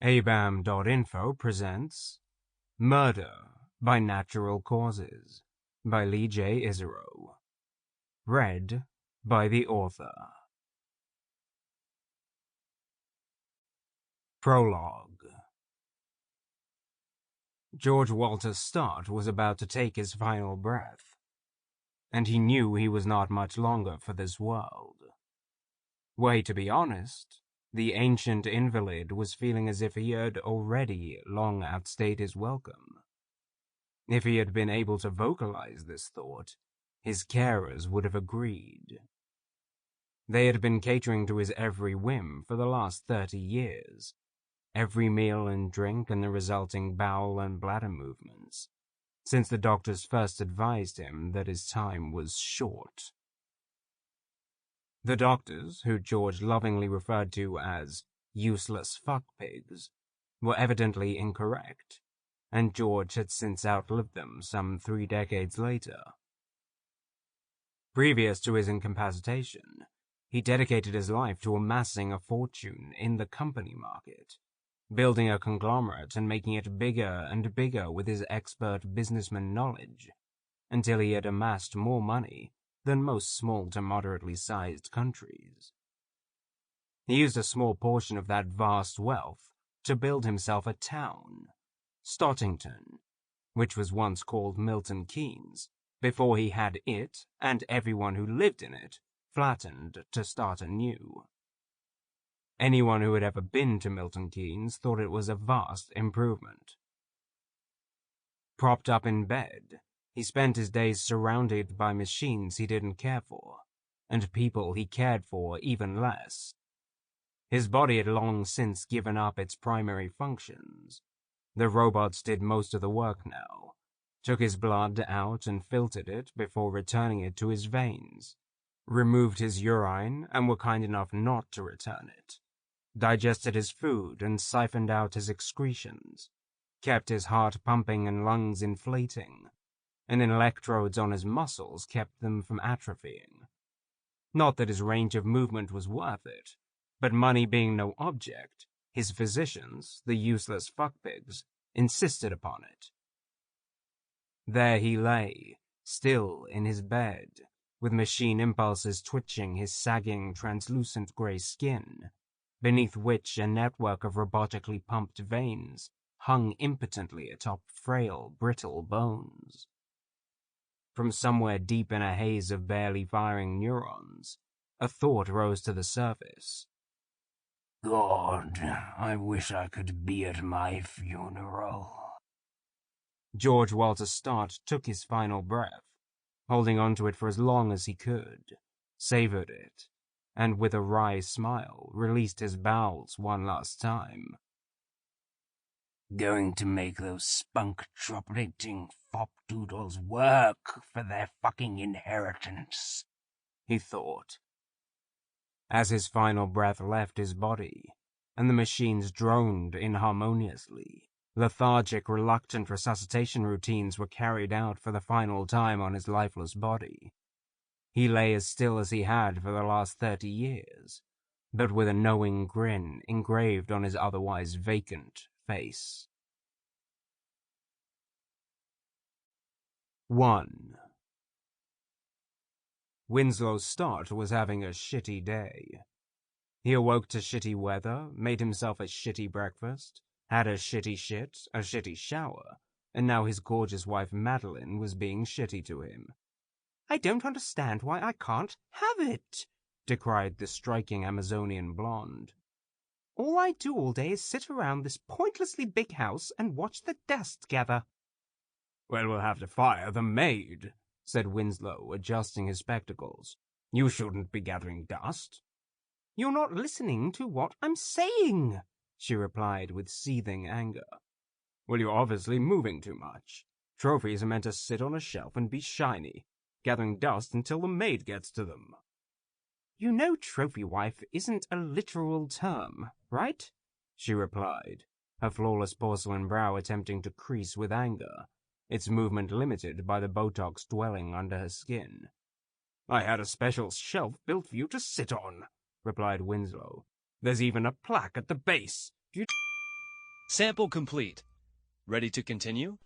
abam.info presents Murder by Natural Causes by J Isserow. Read by the author. Prologue. George Walther Stott was about to take his final breath, and he knew he was not much longer for this world. Were he to be honest, the ancient invalid was feeling as if he had already long outstayed his welcome. If he had been able to vocalize this thought, his carers would have agreed. They had been catering to his every whim for the last 30 years, every meal and drink and the resulting bowel and bladder movements, since the doctors first advised him that his time was short. The doctors, who George lovingly referred to as useless fuckpigs, were evidently incorrect, and George had since outlived them some 3 decades later. Previous to his incapacitation, he dedicated his life to amassing a fortune in the company market, building a conglomerate and making it bigger and bigger with his expert businessman knowledge, until he had amassed more money than most small to moderately sized countries. He used a small portion of that vast wealth to build himself a town, Stottington, which was once called Milton Keynes, before he had it and everyone who lived in it flattened to start anew. Anyone who had ever been to Milton Keynes thought it was a vast improvement. Propped up in bed, he spent his days surrounded by machines he didn't care for, and people he cared for even less. His body had long since given up its primary functions. The robots did most of the work now, took his blood out and filtered it before returning it to his veins, removed his urine and were kind enough not to return it, digested his food and siphoned out his excretions, kept his heart pumping and lungs inflating, and electrodes on his muscles kept them from atrophying. Not that his range of movement was worth it, but money being no object, his physicians, the useless fuckpigs, insisted upon it. There he lay, still in his bed, with machine impulses twitching his sagging, translucent gray skin, beneath which a network of robotically pumped veins hung impotently atop frail, brittle bones. From somewhere deep in a haze of barely firing neurons, a thought rose to the surface. God, I wish I could be at my funeral. George Walther Stott took his final breath, holding onto it for as long as he could, savored it, and with a wry smile released his bowels one last time. Going to make those spunk-troplating fop-doodles work for their fucking inheritance, he thought. As his final breath left his body, and the machines droned inharmoniously, lethargic, reluctant resuscitation routines were carried out for the final time on his lifeless body. He lay as still as he had for the last 30 years, but with a knowing grin engraved on his otherwise vacant face. 1. Winslow Stott was having a shitty day. He awoke to shitty weather, made himself a shitty breakfast, had a shitty shit, a shitty shower, and now his gorgeous wife Madeline was being shitty to him. I don't understand why I can't have it, decried the striking Amazonian blonde. All I do all day is sit around this pointlessly big house and watch the dust gather. Well, we'll have to fire the maid, said Winslow, adjusting his spectacles. You shouldn't be gathering dust. You're not listening to what I'm saying, she replied with seething anger. Well, you're obviously moving too much. Trophies are meant to sit on a shelf and be shiny, gathering dust until the maid gets to them. You know trophy wife isn't a literal term, right? She replied, her flawless porcelain brow attempting to crease with anger, its movement limited by the Botox dwelling under her skin. I had a special shelf built for you to sit on, replied Winslow. There's even a plaque at the base. Sample complete. Ready to continue?